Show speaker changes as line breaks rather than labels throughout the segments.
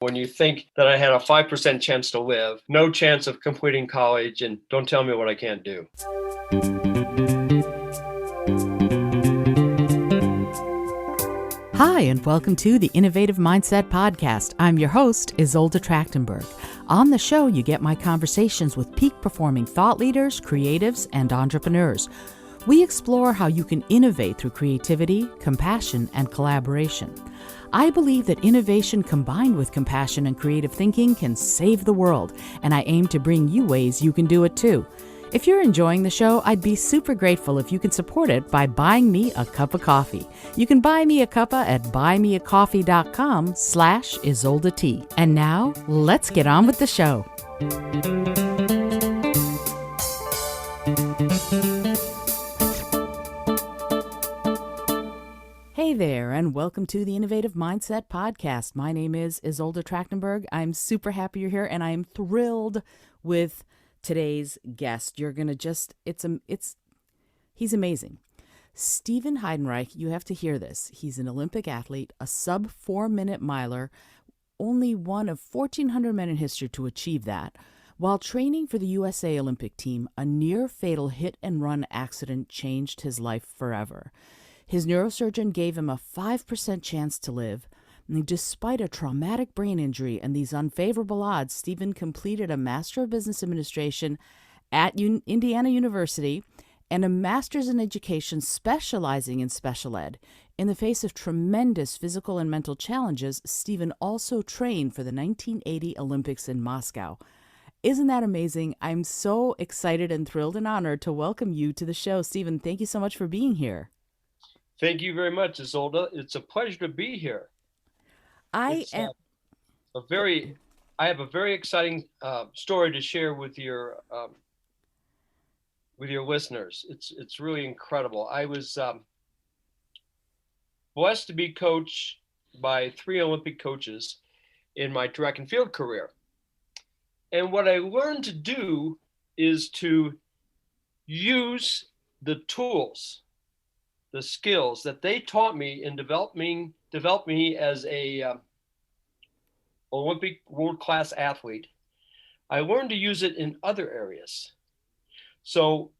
When you think that I had a 5% chance to live, no chance of completing college, and don't tell me what I can't do.
Hi, and welcome to the Innovative Mindset Podcast. I'm your host, Isolde Trachtenberg. On the show, you get my conversations with peak-performing thought leaders, creatives, and entrepreneurs. We explore how you can innovate through creativity, compassion, and collaboration. I believe that innovation combined with compassion and creative thinking can save the world, and I aim to bring you ways you can do it too. If you're enjoying the show, I'd be super grateful if you could support it by buying me a cup of coffee. You can buy me a cuppa at buymeacoffee.com/Isolde. And now, let's get on with the show. Hey there, and welcome to the Innovative Mindset Podcast. My name is Isolde Trachtenberg. I'm super happy you're here, and I'm thrilled with today's guest. You're gonna he's amazing. Stephen Heidenreich, you have to hear this. He's an Olympic athlete, a sub 4-minute miler, only one of 1,400 men in history to achieve that. While training for the USA Olympic team, a near fatal hit and run accident changed his life forever. His neurosurgeon gave him a 5% chance to live. And despite a traumatic brain injury and these unfavorable odds, Stephen completed a Master of Business Administration at Indiana University and a Master's in Education specializing in special ed. In the face of tremendous physical and mental challenges, Stephen also trained for the 1980 Olympics in Moscow. Isn't that amazing? I'm so excited and thrilled and honored to welcome you to the show. Stephen, thank you so much for being here.
Thank you very much, Isolde. It's a pleasure to be here. I have a very exciting story to share with your listeners. It's really incredible. I was blessed to be coached by 3 Olympic coaches in my track and field career. And what I learned to do is to use the tools, the skills that they taught me and developed me as a Olympic world-class athlete. I learned to use it in other areas. So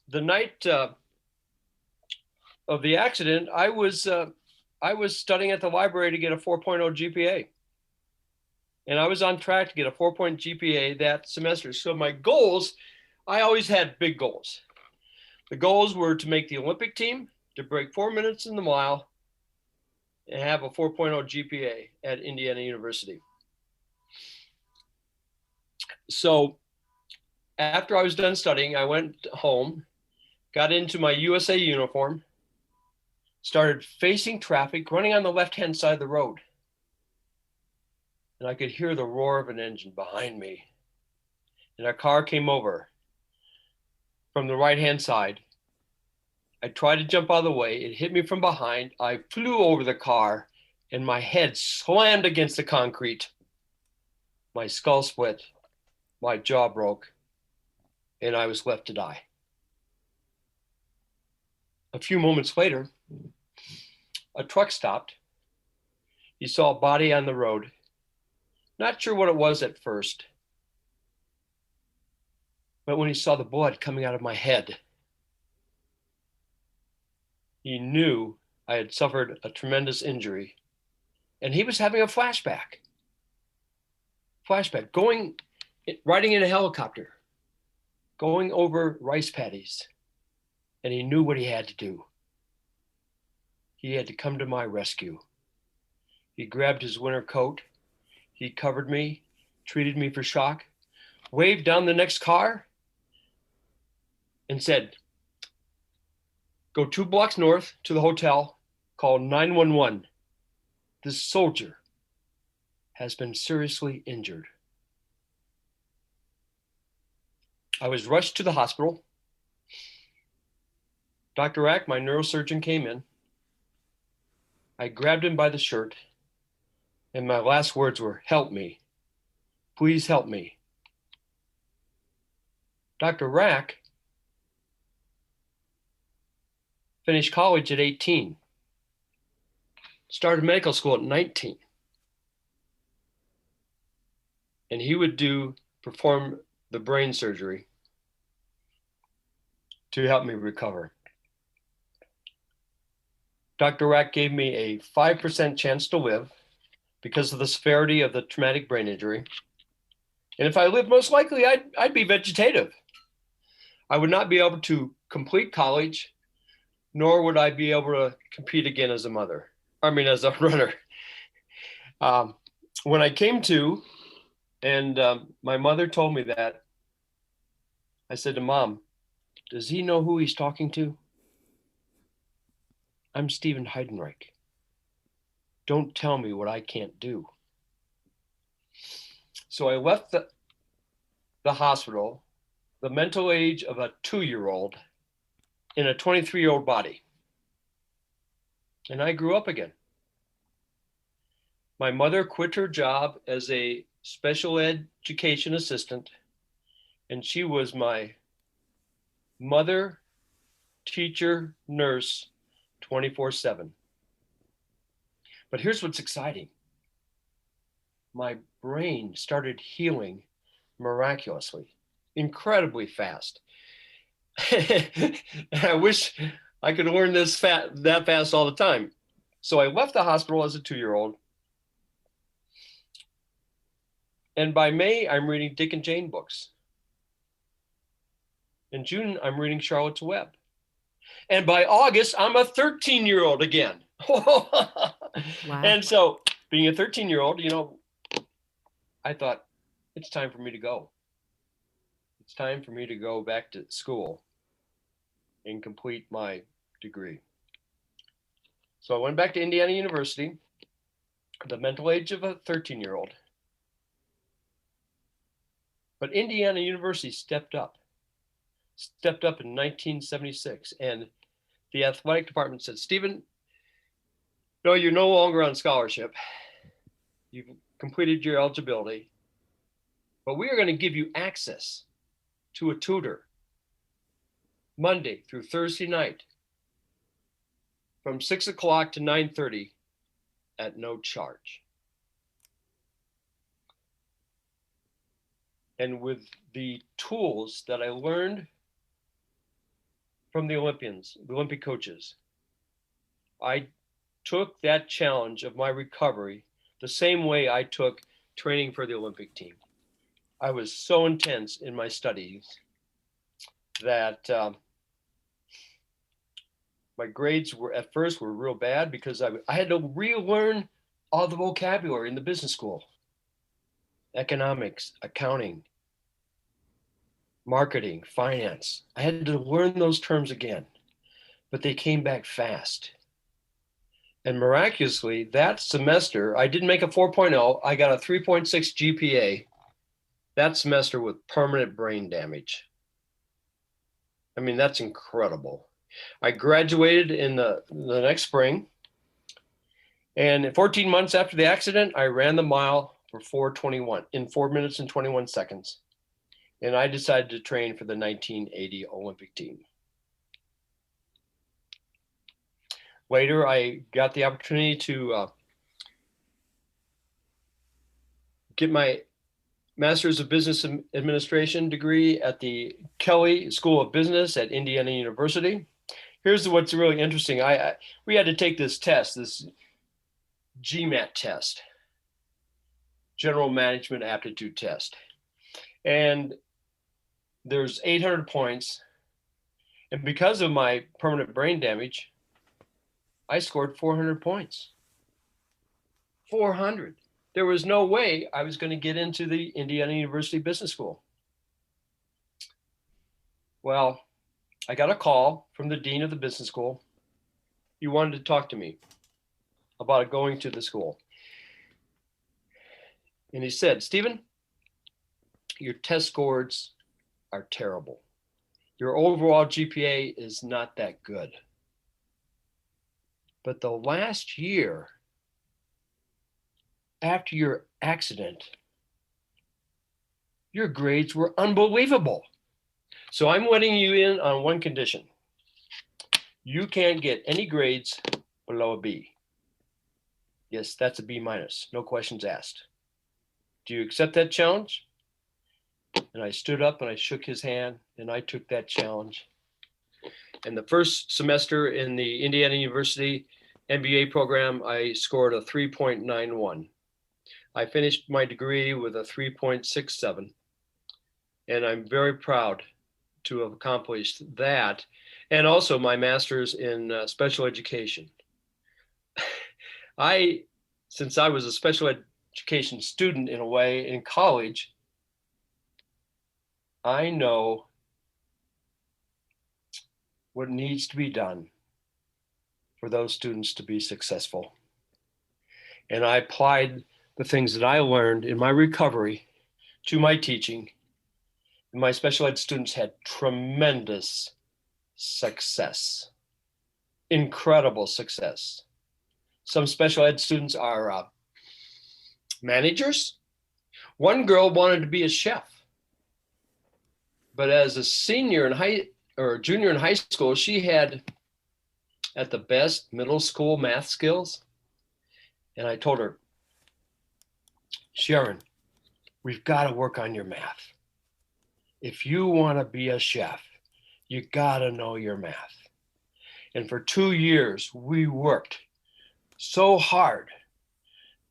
the night of the accident, I was studying at the library to get a 4.0 GPA. And I was on track to get a 4-point GPA that semester. So my goals, I always had big goals. The goals were to make the Olympic team, to break 4 minutes in the mile, and have a 4.0 GPA at Indiana University. So after I was done studying, I went home, got into my USA uniform, started facing traffic, running on the left-hand side of the road. And I could hear the roar of an engine behind me. And a car came over from the right-hand side. I tried to jump out of the way. It hit me from behind. I flew over the car and my head slammed against the concrete. My skull split, my jaw broke, and I was left to die. A few moments later, a truck stopped. He saw a body on the road. Not sure what it was at first, but when he saw the blood coming out of my head, he knew I had suffered a tremendous injury, and he was having a flashback, riding in a helicopter, going over rice paddies, and he knew what he had to do. He had to come to my rescue. He grabbed his winter coat, he covered me, treated me for shock, waved down the next car, and said, "Go 2 blocks north to the hotel, call 911. This soldier has been seriously injured." I was rushed to the hospital. Dr. Ack, my neurosurgeon, came in. I grabbed him by the shirt, and my last words were, "Help me. Please help me." Dr. Rack finished college at 18, started medical school at 19. and he would perform the brain surgery to help me recover. Dr. Rack gave me a 5% chance to live because of the severity of the traumatic brain injury. And if I lived, most likely I'd be vegetative. I would not be able to complete college, nor would I be able to compete again as as a runner. When I came to, and my mother told me that, I said to Mom, does he know who he's talking to? I'm Stephen Heidenreich. Don't tell me what I can't do. So I left the hospital, the mental age of a 2-year-old in a 23-year-old body. And I grew up again. My mother quit her job as a special education assistant, and she was my mother, teacher, nurse, 24/7. But here's what's exciting. My brain started healing miraculously, incredibly fast. I wish I could learn that fast all the time. So I left the hospital as a 2-year-old. And by May, I'm reading Dick and Jane books. In June, I'm reading Charlotte's Web. And by August, I'm a 13-year-old again.
Wow.
And so being a 13-year-old, I thought, it's time for me to go. It's time for me to go back to school and complete my degree. So I went back to Indiana University, the mental age of a 13-year-old. But Indiana University stepped up in 1976. And the athletic department said, Stephen, no, you're no longer on scholarship. You've completed your eligibility, but we are going to give you access to a tutor Monday through Thursday night from 6 o'clock to 9:30 at no charge. And with the tools that I learned from the Olympians, the Olympic coaches, I took that challenge of my recovery the same way I took training for the Olympic team. I was so intense in my studies that my grades at first were real bad because I had to relearn all the vocabulary in the business school. Economics, accounting, marketing, finance. I had to learn those terms again, but they came back fast. And miraculously, that semester, I didn't make a 4.0. I got a 3.6 GPA that semester with permanent brain damage. I mean, that's incredible. I graduated in the next spring. And 14 months after the accident, I ran the mile for 4:21 in 4 minutes and 21 seconds. And I decided to train for the 1980 Olympic team. Later, I got the opportunity to get my Master's of Business Administration degree at the Kelley School of Business at Indiana University. Here's what's really interesting. We had to take this test, this GMAT test, General Management Aptitude Test. And there's 800 points. And because of my permanent brain damage, I scored 400 points. 400. There was no way I was going to get into the Indiana University Business School. Well, I got a call from the dean of the business school. He wanted to talk to me about going to the school. And he said, Stephen, your test scores are terrible. Your overall GPA is not that good. But the last year after your accident, your grades were unbelievable. So I'm letting you in on one condition. You can't get any grades below a B. Yes, that's a B minus, no questions asked. Do you accept that challenge? And I stood up and I shook his hand and I took that challenge. And the first semester in the Indiana University MBA program, I scored a 3.91. I finished my degree with a 3.67. And I'm very proud to have accomplished that. And also my master's in special education. Since I was a special education student in a way in college, I know what needs to be done for those students to be successful. And I applied the things that I learned in my recovery to my teaching. And my special ed students had tremendous success, incredible success. Some special ed students are managers. One girl wanted to be a chef, but as a senior in junior in high school, she had at the best middle school math skills. And I told her, Sharon, we've got to work on your math. If you want to be a chef, you got to know your math. And for 2 years, we worked so hard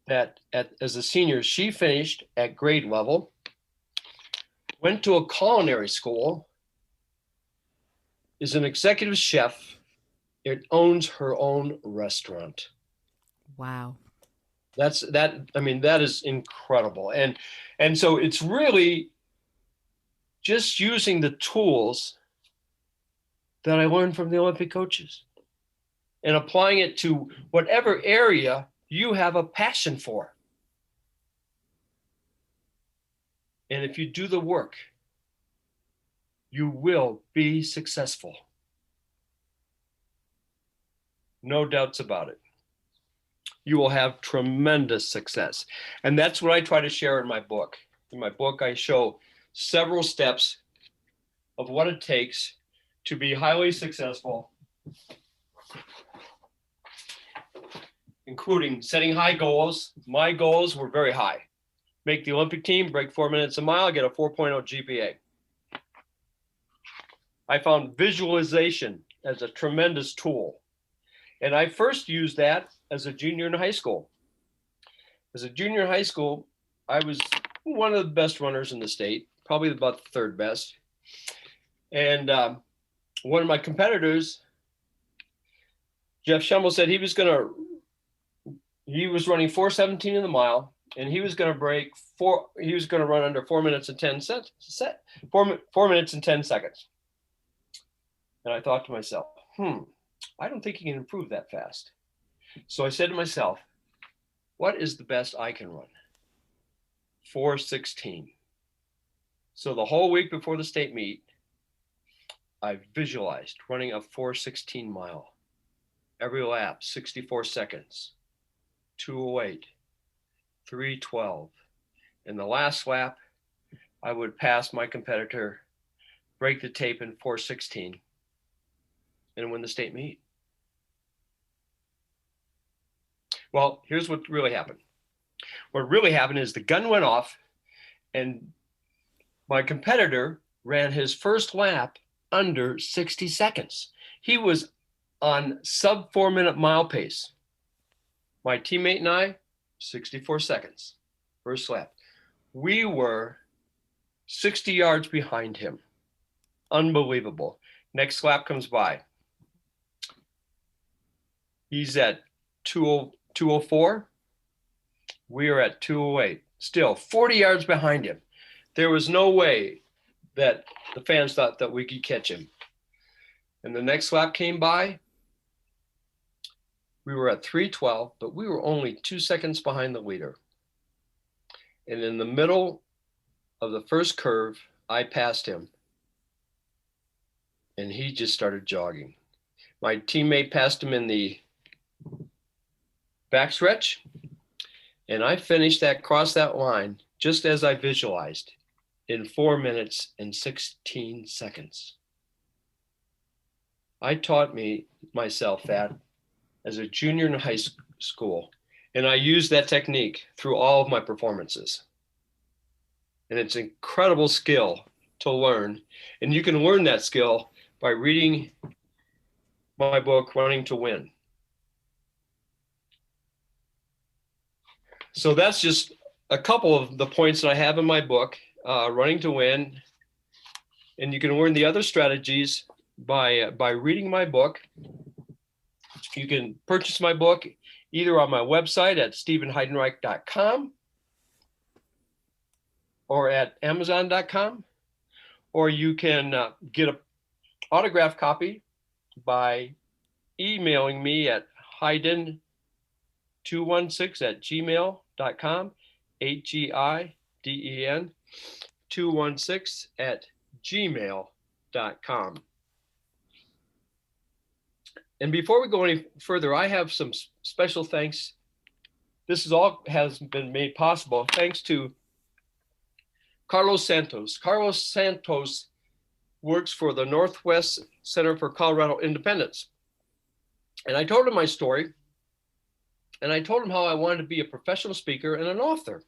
that as a senior, she finished at grade level, went to a culinary school, is an executive chef, and owns her own restaurant.
Wow.
That is incredible. And so it's really just using the tools that I learned from the Olympic coaches and applying it to whatever area you have a passion for. And if you do the work, you will be successful. No doubts about it. You will have tremendous success. And that's what I try to share in my book. In my book, I show several steps of what it takes to be highly successful, including setting high goals. My goals were very high. Make the Olympic team, break 4 minutes a mile, get a 4.0 GPA. I found visualization as a tremendous tool. And I first used that as a junior in high school. As a junior in high school, I was one of the best runners in the state, probably about the third best. And one of my competitors, Jeff Schummel, said he was running 4:17 in the mile, and he was going to run under 4 minutes and 10 seconds. And I thought to myself, I don't think he can improve that fast. So I said to myself, what is the best I can run? 4:16. So the whole week before the state meet, I visualized running a 4:16 mile. Every lap, 64 seconds, 2:08, 3:12. In the last lap, I would pass my competitor, break the tape in 4:16, and win the state meet. Well, here's what really happened. What really happened is the gun went off and my competitor ran his first lap under 60 seconds. He was on sub 4 minute mile pace. My teammate and I, 64 seconds, first lap. We were 60 yards behind him. Unbelievable. Next lap comes by. He's at 2:04. We are at 2:08. Still 40 yards behind him. There was no way that the fans thought that we could catch him. And the next lap came by. We were at 3:12, but we were only 2 seconds behind the leader. And in the middle of the first curve, I passed him. And he just started jogging. My teammate passed him in the backstretch. And I finished crossed that line just as I visualized in 4 minutes and 16 seconds. I taught myself that as a junior in high school, and I used that technique through all of my performances. And it's an incredible skill to learn. And you can learn that skill by reading my book, Running to Win. So that's just a couple of the points that I have in my book, Running to Win. And you can learn the other strategies by reading my book. You can purchase my book either on my website at stephenheidenreich.com or at amazon.com, or you can get an autographed copy by emailing me at heiden216@gmail.com, HEIDEN 216@gmail.com. And before we go any further, I have some special thanks. This is all has been made possible thanks to Carlos Santos. Carlos Santos works for the Northwest Center for Colorado Independence. And I told him my story, and I told him how I wanted to be a professional speaker and an author.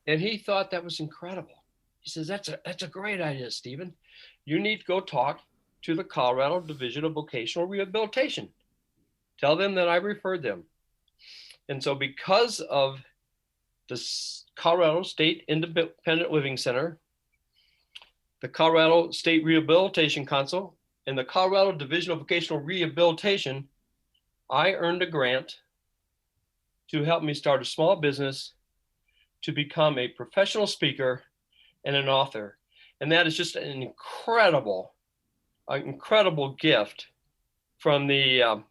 And he thought that was incredible. He says, that's a great idea, Stephen. You need to go talk to the Colorado Division of Vocational Rehabilitation. Tell them that I referred them. And so because of the Colorado State Independent Living Center, the Colorado State Rehabilitation Council, and the Colorado Division of Vocational Rehabilitation, I earned a grant to help me start a small business to become a professional speaker and an author. And that is just an incredible gift from the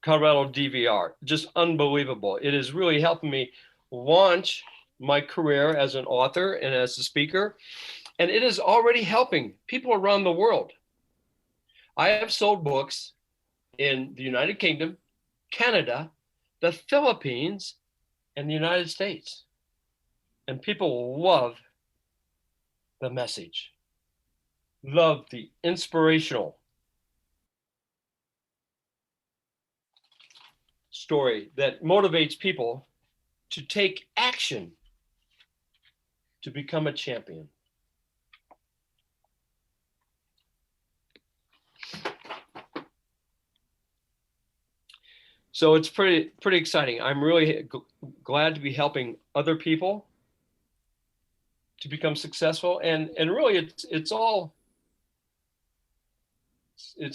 Colorado DVR. Just unbelievable. It is really helping me launch my career as an author and as a speaker. And it is already helping people around the world. I have sold books in the United Kingdom, Canada, the Philippines, and the United States. And people love the message, love the inspirational story that motivates people to take action to become a champion. So it's pretty exciting. I'm really glad to be helping other people to become successful. And really it's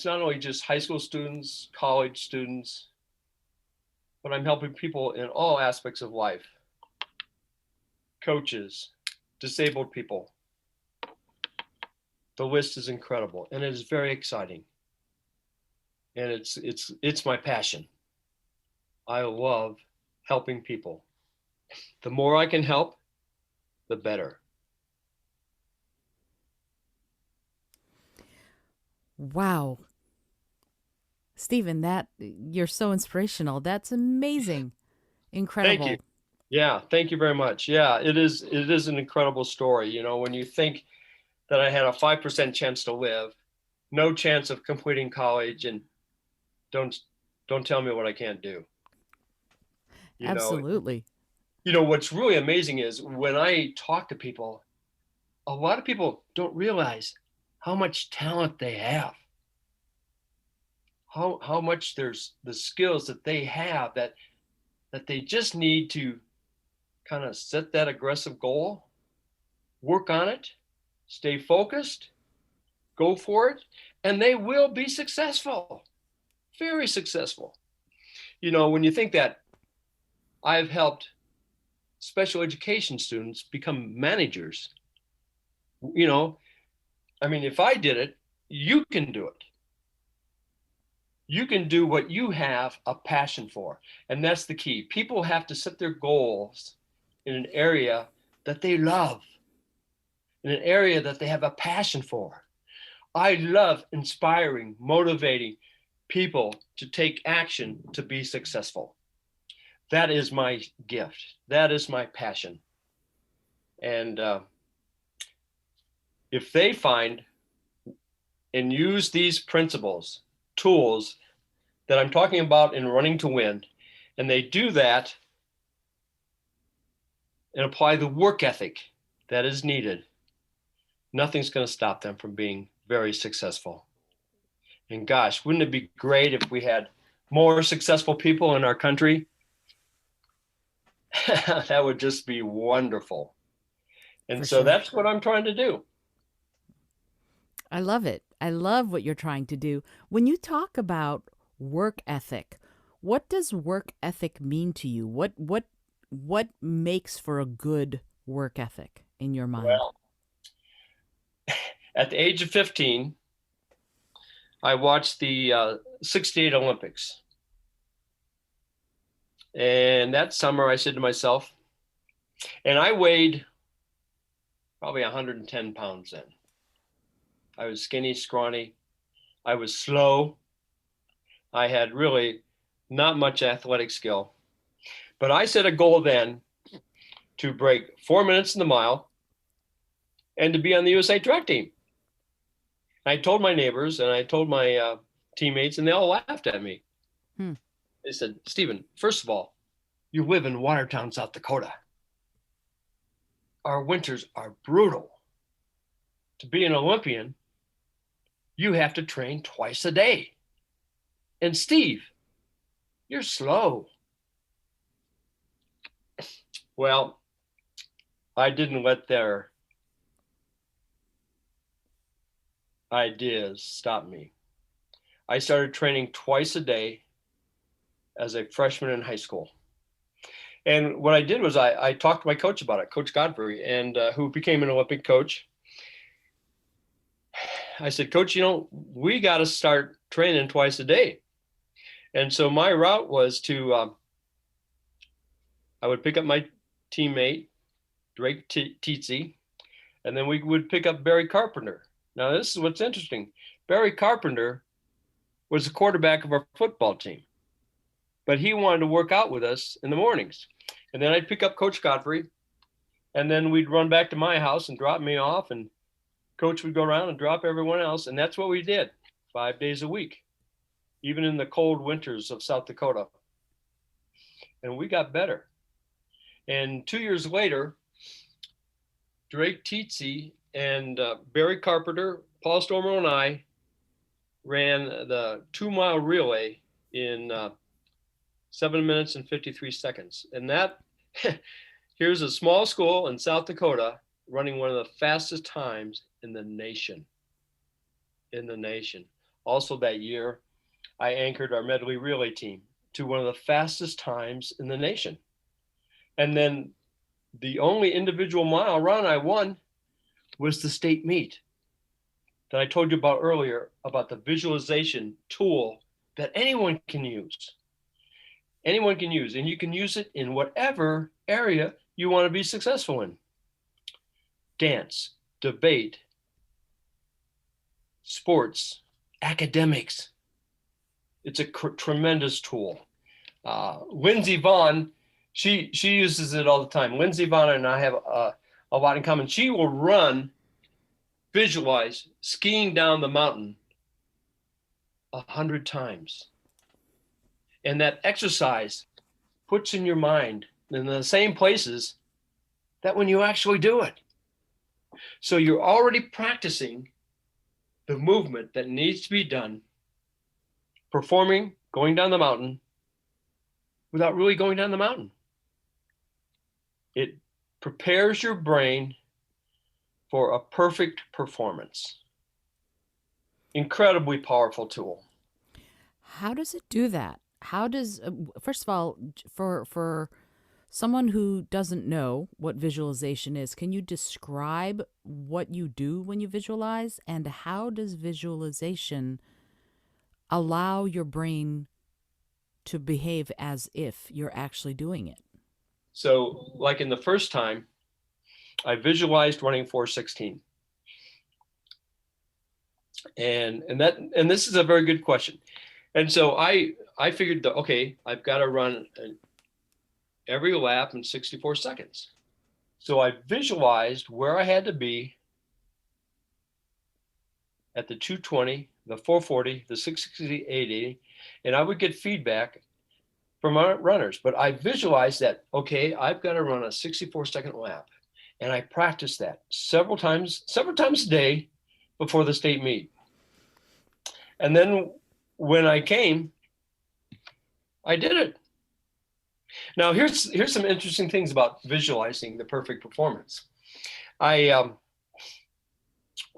not only just high school students, college students, but I'm helping people in all aspects of life. Coaches, disabled people. The list is incredible, and it is very exciting. And it's my passion. I love helping people. The more I can help, the better.
Wow. Stephen, you're so inspirational. That's amazing. Incredible.
Thank you. Yeah, thank you very much. Yeah, it is an incredible story. You know, when you think that I had a 5% chance to live, no chance of completing college, and don't tell me what I can't do.
Absolutely.
What's really amazing is when I talk to people, a lot of people don't realize how much talent they have. How much there's the skills that they have that they just need to kind of set that aggressive goal, work on it, stay focused, go for it, and they will be successful, very successful. When you think that I've helped special education students become managers, if I did it, you can do it. You can do what you have a passion for. And that's the key. People have to set their goals in an area that they love, in an area that they have a passion for. I love inspiring, motivating people to take action to be successful. That is my gift. That is my passion. And if they find and use these principles, tools that I'm talking about in Running to Win, and they do that, and apply the work ethic that is needed, nothing's going to stop them from being very successful. And gosh, wouldn't it be great if we had more successful people in our country? That would just be wonderful. And
For
so
sure.
that's what I'm trying to do.
I love it. I love what you're trying to do. When you talk about work ethic, what does work ethic mean to you? What makes for a good work ethic in your mind?
Well, at the age of 15, I watched the 68 Olympics. And that summer, I said to myself, and I weighed probably 110 pounds then. I was skinny, scrawny. I was slow. I had really not much athletic skill. But I set a goal then to break 4 minutes in the mile and to be on the USA track team. I told my neighbors and I told my teammates, and they all laughed at me.
Hmm.
They said, Stephen, first of all, you live in Watertown, South Dakota. Our winters are brutal. To be an Olympian, you have to train twice a day. And Steve, you're slow. Well, I didn't let their ideas stop me. I started training twice a day as a freshman in high school. And what I did was I talked to my coach about it, Coach Godfrey, and who became an Olympic coach. I said, Coach, we got to start training twice a day. And so my route was to, I would pick up my teammate, Drake Teetsy, and then we would pick up Barry Carpenter. Now, this is what's interesting. Barry Carpenter was the quarterback of our football team, but he wanted to work out with us in the mornings. And then I'd pick up Coach Godfrey, and then we'd run back to my house and drop me off, and Coach would go around and drop everyone else. And that's what we did 5 days a week, even in the cold winters of South Dakota. And we got better. And 2 years later, Drake Teetsy and Barry Carpenter, Paul Stormer, and I ran the 2 mile relay in 7 minutes and 53 seconds. And that, here's a small school in South Dakota running one of the fastest times in the nation. In the nation. Also that year, I anchored our medley relay team to one of the fastest times in the nation. And then the only individual mile run I won was the state meet that I told you about earlier, about the visualization tool that anyone can use. Anyone can use, and you can use it in whatever area you want to be successful in. Dance, debate, sports, academics. It's a tremendous tool. Lindsey Vaughn, she uses it all the time. Lindsey Vaughn and I have a lot in common. She will visualize skiing down the mountain 100 times. And that exercise puts in your mind in the same places that when you actually do it. So you're already practicing the movement that needs to be done, performing, going down the mountain without really going down the mountain. It prepares your brain for a perfect performance. Incredibly powerful tool.
How does it do that? How does first of all, for someone who doesn't know what visualization is, can you describe what you do when you visualize, and how does visualization allow your brain to behave as if you're actually doing it?
So, like in the first time, I visualized running 4:16. And this is a very good question. And so I figured that, okay, I've got to run every lap in 64 seconds. So I visualized where I had to be at the 220, the 440, the 660, 880, and I would get feedback from our runners, but I visualized that, okay, I've got to run a 64-second lap. And I practiced that several times a day before the state meet. And then when I came, I did it. Now, here's some interesting things about visualizing the perfect performance. In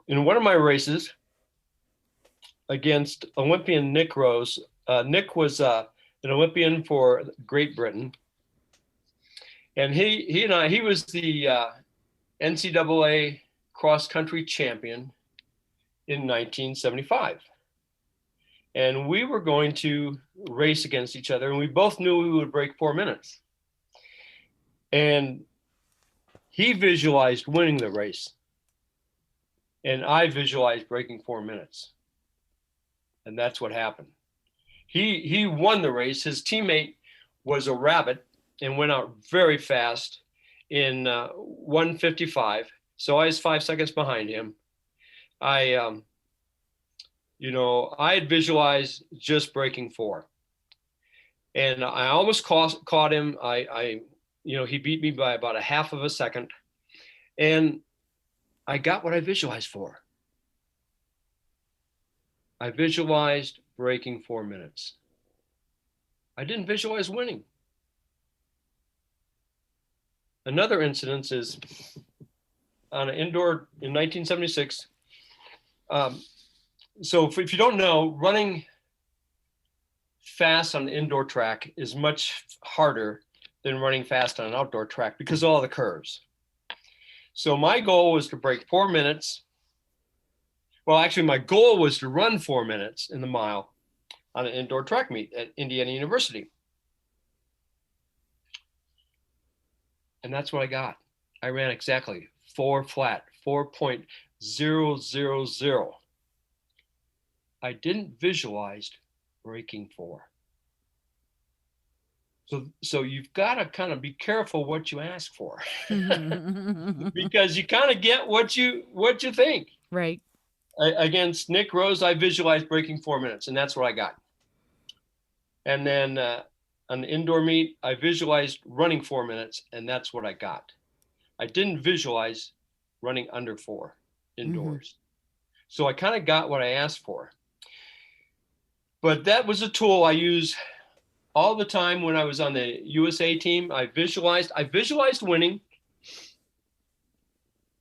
one of my races against Olympian Nick Rose, Nick was an Olympian for Great Britain, and he was the NCAA cross country champion in 1975. And we were going to race against each other, and we both knew we would break 4 minutes. And he visualized winning the race, and I visualized breaking 4 minutes. And that's what happened. He won the race. His teammate was a rabbit and went out very fast in 1:55. So I was 5 seconds behind him. I had visualized just breaking 4, and I almost caught him. He beat me by about a half of a second, and I got what I visualized for. I visualized breaking 4 minutes. I didn't visualize winning. Another incident is on an indoor in 1976. So if you don't know, running fast on an indoor track is much harder than running fast on an outdoor track because of all the curves. So my goal was to break 4 minutes. Well, actually, my goal was to run 4 minutes in the mile on an indoor track meet at Indiana University. And that's what I got. I ran exactly 4 flat, 4.000. I didn't visualize breaking 4. So you've got to kind of be careful what you ask for because you kind of get what you think.
Right.
Against Nick Rose, I visualized breaking 4 minutes, and that's what I got. And then on the indoor meet, I visualized running 4 minutes, and that's what I got. I didn't visualize running under 4 indoors. So I kind of got what I asked for. But that was a tool I used all the time when I was on the USA team. I visualized winning,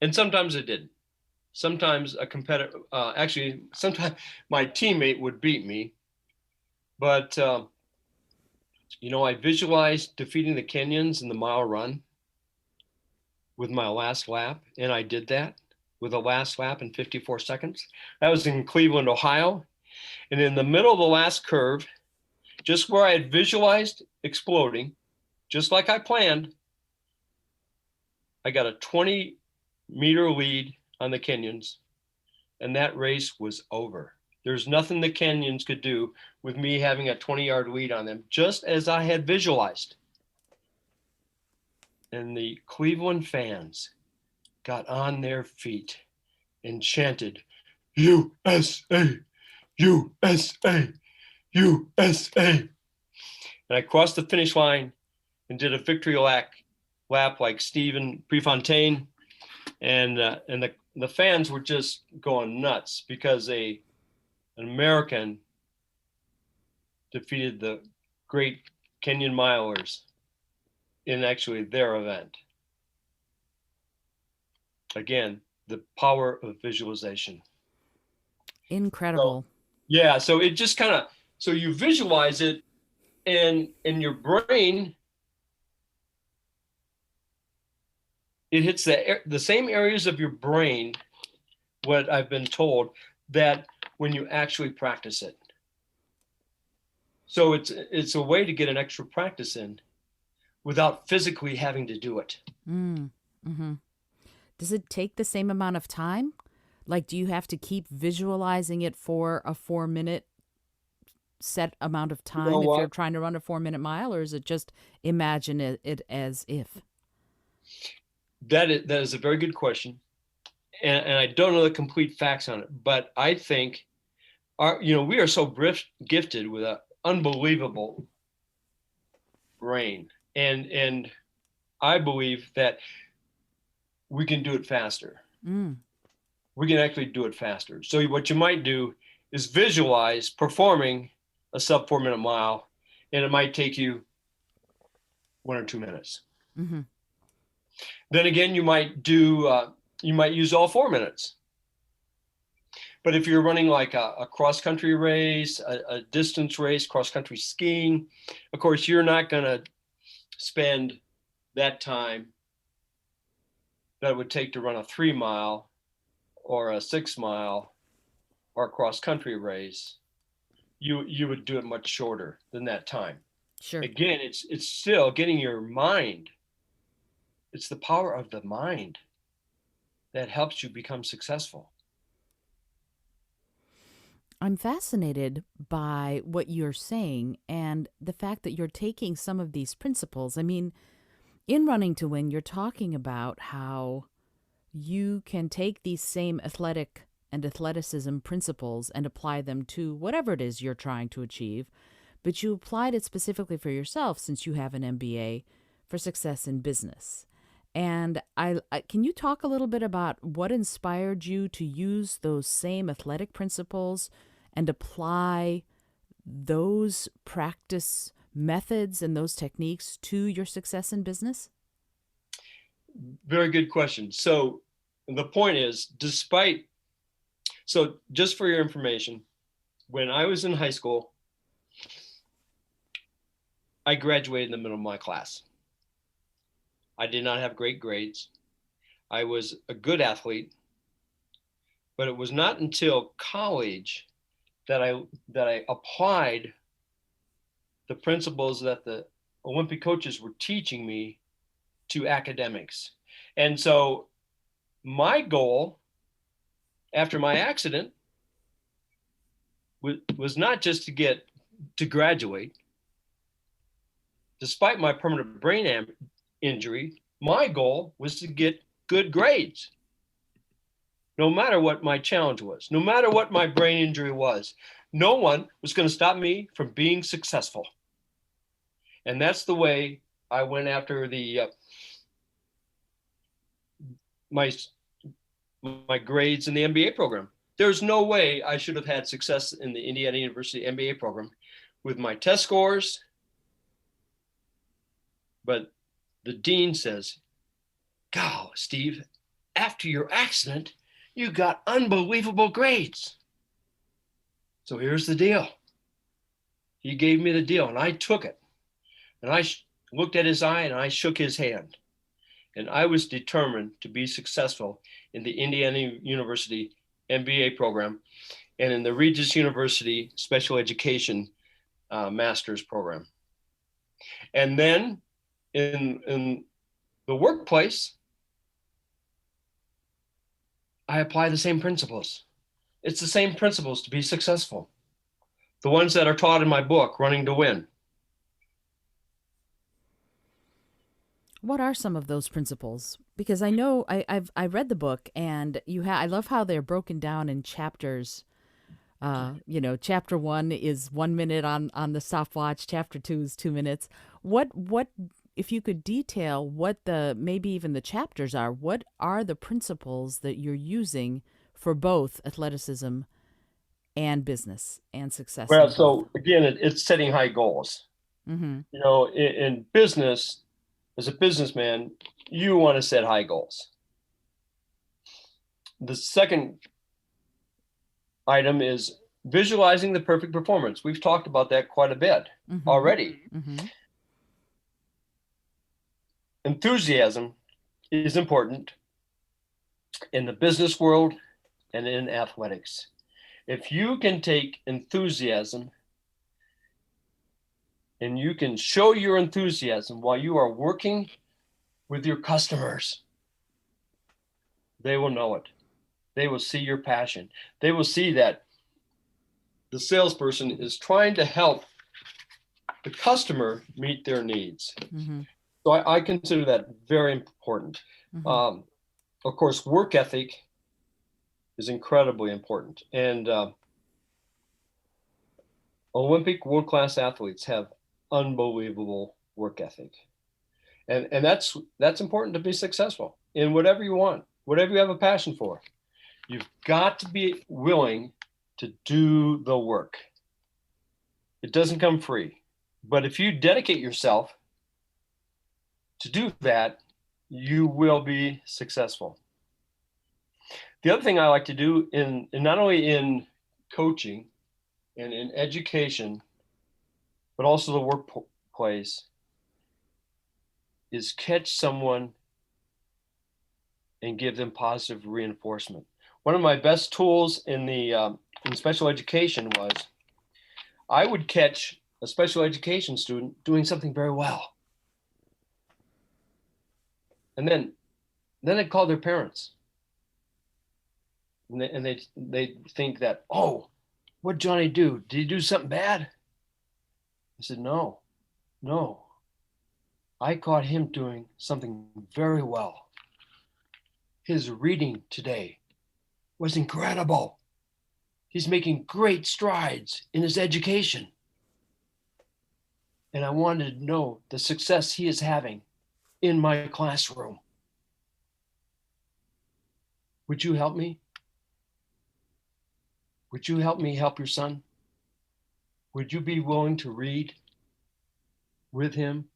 and sometimes it didn't. Sometimes a competitor, sometimes my teammate would beat me. But, I visualized defeating the Kenyans in the mile run with my last lap, and I did that with the last lap in 54 seconds. That was in Cleveland, Ohio. And in the middle of the last curve, just where I had visualized exploding, just like I planned, I got a 20-meter lead on the Kenyans, and that race was over. There's nothing the Kenyans could do with me having a 20-yard lead on them, just as I had visualized. And the Cleveland fans got on their feet and chanted, USA, USA, USA. And I crossed the finish line and did a victory lap like Stephen Prefontaine. And the fans were just going nuts because an American defeated the great Kenyan milers in actually their event. Again, the power of visualization.
Incredible.
So it just kind of, so you visualize it, and in your brain, it hits the same areas of your brain, what I've been told, that when you actually practice it. So it's a way to get an extra practice in without physically having to do it.
Does it take the same amount of time? Like, do you have to keep visualizing it for a 4-minute set amount of time if you're trying to run a 4-minute mile, or is it just imagine it as if?
That is a very good question. And I don't know the complete facts on it, but I think we are so gifted with an unbelievable brain. And I believe that we can do it faster.
Mm,
We can actually do it faster. So what you might do is visualize performing a sub 4 minute mile, and it might take you 1 or 2 minutes.
mm-hmm.
Then again, you might use all 4 minutes. But if you're running like a cross country race, a distance race, cross country skiing, of course, you're not going to spend that time that it would take to run a 3 mile or a 6 mile or a cross country race. You would do it much shorter than that time.
Sure.
Again, it's still getting your mind. It's the power of the mind that helps you become successful.
I'm fascinated by what you're saying and the fact that you're taking some of these principles. I mean, in Running to Win, you're talking about how you can take these same athletic and athleticism principles and apply them to whatever it is you're trying to achieve, but you applied it specifically for yourself since you have an MBA for success in business. And I can you talk a little bit about what inspired you to use those same athletic principles and apply those practice methods and those techniques to your success in business?
Very good question. So the point is, so just for your information, when I was in high school, I graduated in the middle of my class. I did not have great grades. I was a good athlete, but it was not until college that I applied the principles that the Olympic coaches were teaching me to academics. And so my goal after my accident was not just to graduate. Despite my permanent brain injury, my goal was to get good grades. No matter what my challenge was, no matter what my brain injury was, no one was going to stop me from being successful. And that's the way I went after my grades in the MBA program. There's no way I should have had success in the Indiana University MBA program with my test scores. But the dean says, "God, Steve, after your accident, you got unbelievable grades." So here's the deal. He gave me the deal, and I took it. And I looked at his eye, and I shook his hand. And I was determined to be successful in the Indiana University MBA program and in the Regis University Special Education Master's program. And then in the workplace, I apply the same principles. It's the same principles to be successful. The ones that are taught in my book, Running to Win.
What are some of those principles? Because I know I read the book, and I love how they're broken down in chapters. Chapter 1 is 1 minute on the stopwatch. Chapter 2 is 2 minutes. What if you could detail what maybe even the chapters are? What are the principles that you're using for both athleticism and business and success
Well,
in both?
so again, it's setting high goals.
Mm-hmm.
In business, as a businessman, you want to set high goals. The second item is visualizing the perfect performance. We've talked about that quite a bit already.
Mm-hmm.
Enthusiasm is important in the business world and in athletics. If you can take enthusiasm and you can show your enthusiasm while you are working with your customers, they will know it. They will see your passion. They will see that the salesperson is trying to help the customer meet their needs.
Mm-hmm.
So I consider that very important.
Mm-hmm.
Of course, work ethic is incredibly important. And Olympic world-class athletes have unbelievable work ethic. And that's important to be successful in whatever you want, whatever you have a passion for. You've got to be willing to do the work. It doesn't come free. But if you dedicate yourself to do that, you will be successful. The other thing I like to do in not only in coaching and in education, but also the workplace, is catch someone and give them positive reinforcement. One of my best tools in special education was I would catch a special education student doing something very well, and then I'd call their parents, and they think that, oh, what'd Johnny do? Did he do something bad? I said, no, no. I caught him doing something very well. His reading today was incredible. He's making great strides in his education. And I wanted to know the success he is having in my classroom. Would you help me? Would you help me help your son? Would you be willing to read with him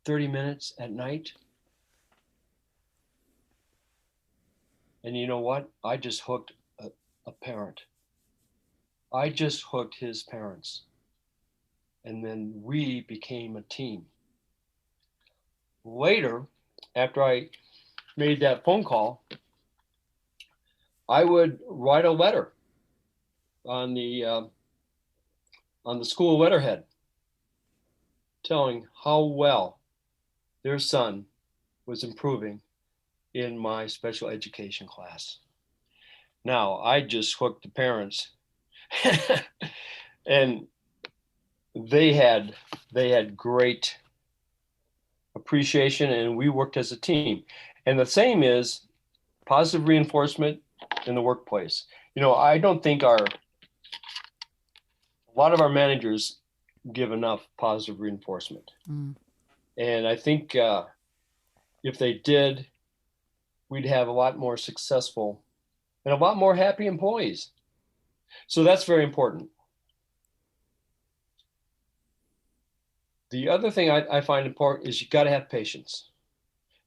30 minutes at night? And you know what? I just hooked a parent. I just hooked his parents. And then we became a team. Later, after I made that phone call, I would write a letter on the school letterhead telling how well their son was improving in my special education class. Now, I just hooked the parents and they had great appreciation, and we worked as a team. And the same is positive reinforcement in the workplace. You know, I don't think a lot of our managers give enough positive reinforcement. And I think if they did, we'd have a lot more successful and a lot more happy employees. So that's very important. The other thing I find important is you got to have patience.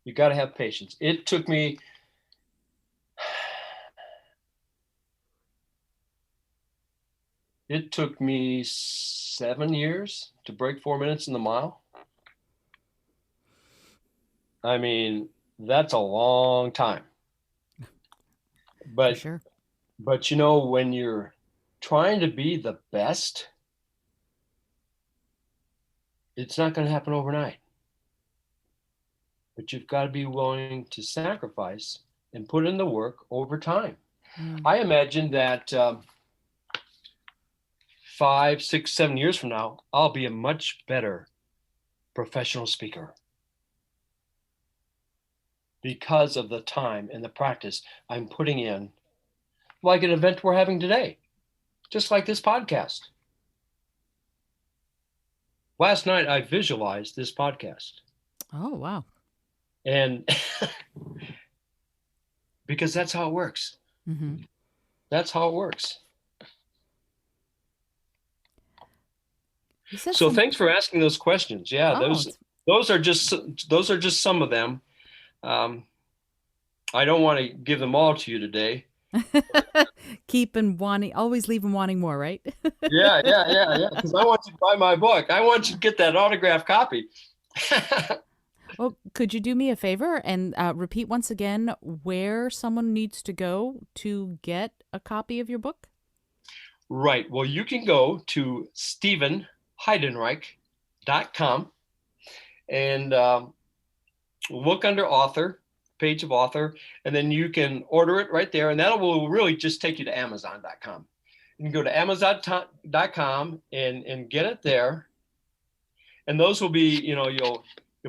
You got to have patience. It took me It took me 7 years to break 4 minutes in the mile. I mean, that's a long time. But,
For sure.
But you know, when you're trying to be the best, it's not going to happen overnight. But you've got to be willing to sacrifice and put in the work over time. I imagine that 5, 6, 7 years from now, I'll be a much better professional speaker because of the time and the practice I'm putting in, like an event we're having today, just like this podcast. Last night, I visualized this podcast.
Oh, wow.
And because that's how it works.
Mm-hmm.
That's how it works. So
some...
thanks for asking those questions. Yeah, those are just some of them. I don't want to give them all to you today.
Always leave them wanting more, right?
Yeah. Because I want you to buy my book. I want you to get that autographed copy.
Well, could you do me a favor and repeat once again where someone needs to go to get a copy of your book?
Right. Well, you can go to StephenHeidenreich.com and look under author, page of author, and then you can order it right there. And that will really just take you to Amazon.com. You can go to Amazon.com and get it there. And those will be, you'll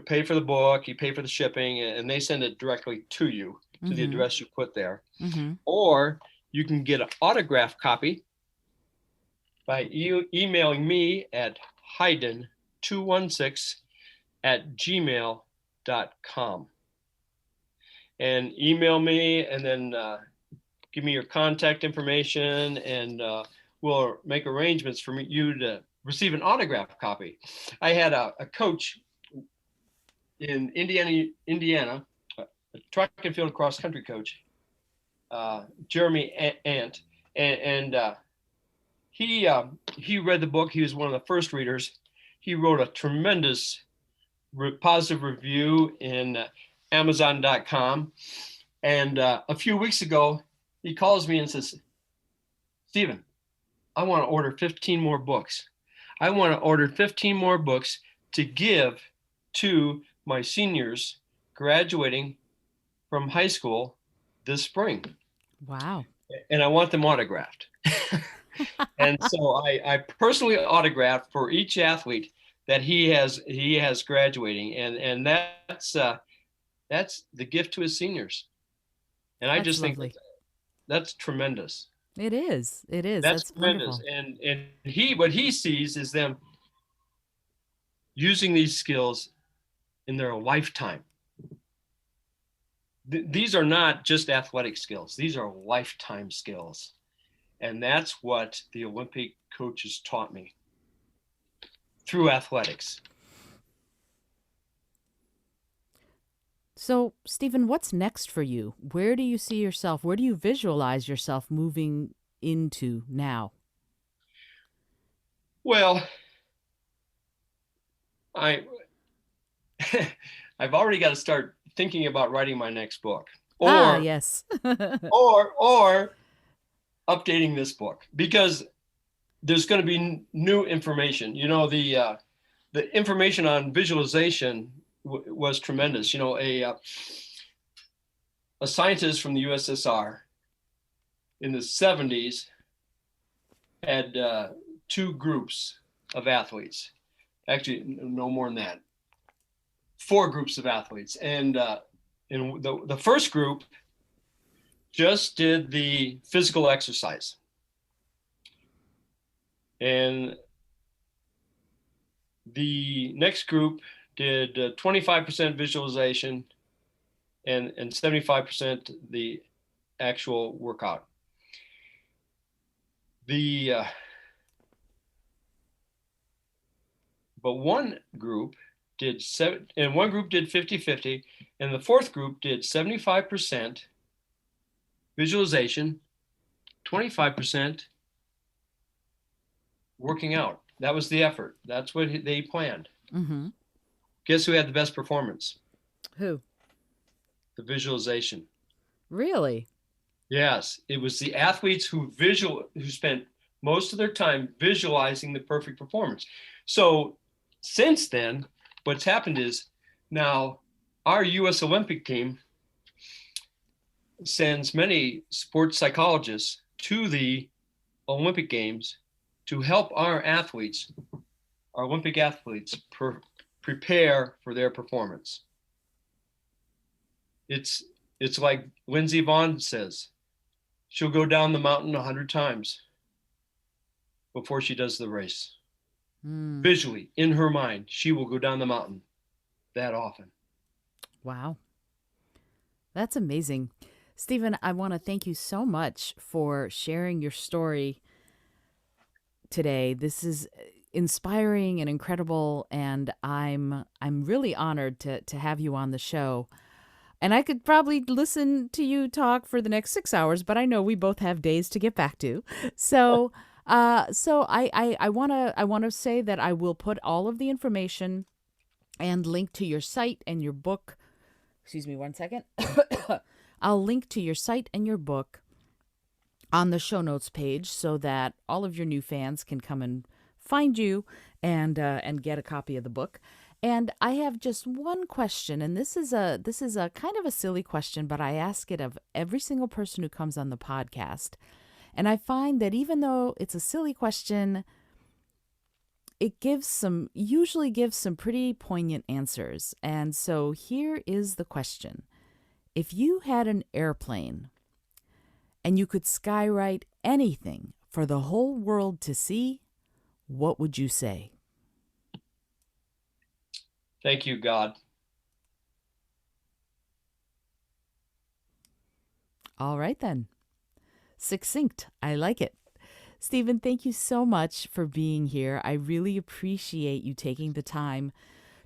pay for the book, you pay for the shipping, and they send it directly to you, to the address you put there. Mm-hmm. Or you can get an autographed copy by emailing me at Heiden216 at gmail.com and email me, and then give me your contact information, and we'll make arrangements for you to receive an autographed copy. I had a coach in Indiana, a track and field cross country coach, Jeremy Ant, and he read the book. He was one of the first readers. He wrote a tremendous positive review in Amazon.com. And a few weeks ago, he calls me and says, Stephen, I want to order 15 more books. I want to order 15 more books to give to my seniors graduating from high school this spring.
Wow.
And I want them autographed. And so I personally autographed for each athlete that he has graduating, and that's the gift to his seniors. And I
That's
just think
lovely.
that's tremendous.
It is. It is.
That's
That's
tremendous.
wonderful.
And he what he sees is them using these skills in their lifetime. These are not just athletic skills. These are lifetime skills. And that's what the Olympic coaches taught me through athletics.
So, Stephen, what's next for you? Where do you see yourself? Where do you visualize yourself moving into now?
Well, I I've already got to start thinking about writing my next book,
Ah,
or
yes.
or updating this book, because there's going to be new information. The information on visualization was tremendous. A scientist from the USSR in the 70s had two groups of athletes. Actually, no more than that. Four groups of athletes, and the first group just did the physical exercise, and the next group did 25% visualization and 75% the actual workout. But one group did and one group did 50-50, and the fourth group did 75% visualization, 25% working out. That was the effort. That's what they planned.
Mm-hmm.
Guess who had the best performance?
Who?
The visualization.
Really?
Yes, it was the athletes who spent most of their time visualizing the perfect performance. So since then, what's happened is now our U.S. Olympic team sends many sports psychologists to the Olympic Games to help our Olympic athletes, prepare for their performance. It's like Lindsey Vonn says, she'll go down the mountain 100 times before she does the race.
Mm.
Visually, in her mind, she will go down the mountain that often.
Wow. That's amazing. Stephen, I want to thank you so much for sharing your story today. This is inspiring and incredible, and I'm really honored to have you on the show. And I could probably listen to you talk for the next 6 hours, but I know we both have days to get back to. So, I wanna say that I will put all of the information and link to your site and your book. Excuse me, one second. I'll link to your site and your book on the show notes page so that all of your new fans can come and find you and get a copy of the book. And I have just one question, and this is a kind of a silly question, but I ask it of every single person who comes on the podcast. And I find that even though it's a silly question, it usually gives some pretty poignant answers. And so here is the question. If you had an airplane and you could skywrite anything for the whole world to see, what would you say?
Thank you, God.
All right, then. Succinct. I like it. Stephen, thank you so much for being here. I really appreciate you taking the time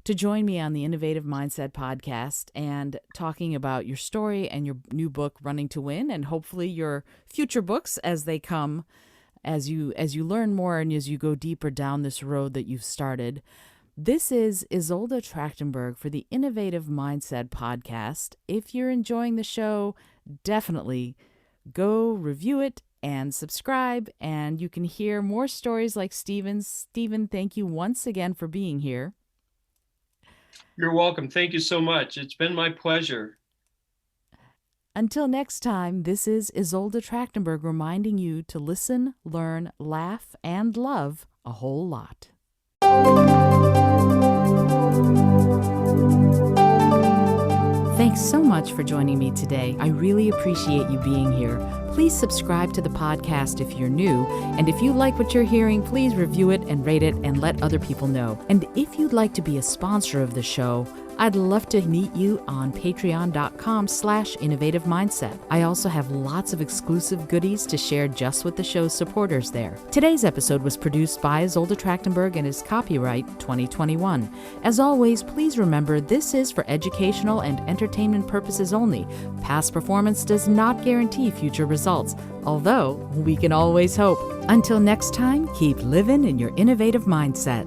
to join me on the Innovative Mindset podcast and talking about your story and your new book, Running to Win, and hopefully your future books as they come, as you learn more and as you go deeper down this road that you've started. This is Isolde Trachtenberg for the Innovative Mindset podcast. If you're enjoying the show, definitely go review it and subscribe, and you can hear more stories like Stephen's. Stephen, thank you once again for being here.
You're welcome. Thank you so much. It's been my pleasure.
Until next time, this is Isolde Trachtenberg reminding you to listen, learn, laugh, and love a whole lot. Thanks so much for joining me today. I really appreciate you being here. Please subscribe to the podcast if you're new, and if you like what you're hearing, please review it and rate it and let other people know. And if you'd like to be a sponsor of the show, I'd love to meet you on patreon.com/innovative mindset. I also have lots of exclusive goodies to share just with the show's supporters there. Today's episode was produced by Isolde Trachtenberg and is copyright 2021. As always, please remember this is for educational and entertainment purposes only. Past performance does not guarantee future results, although we can always hope. Until next time, keep living in your innovative mindset.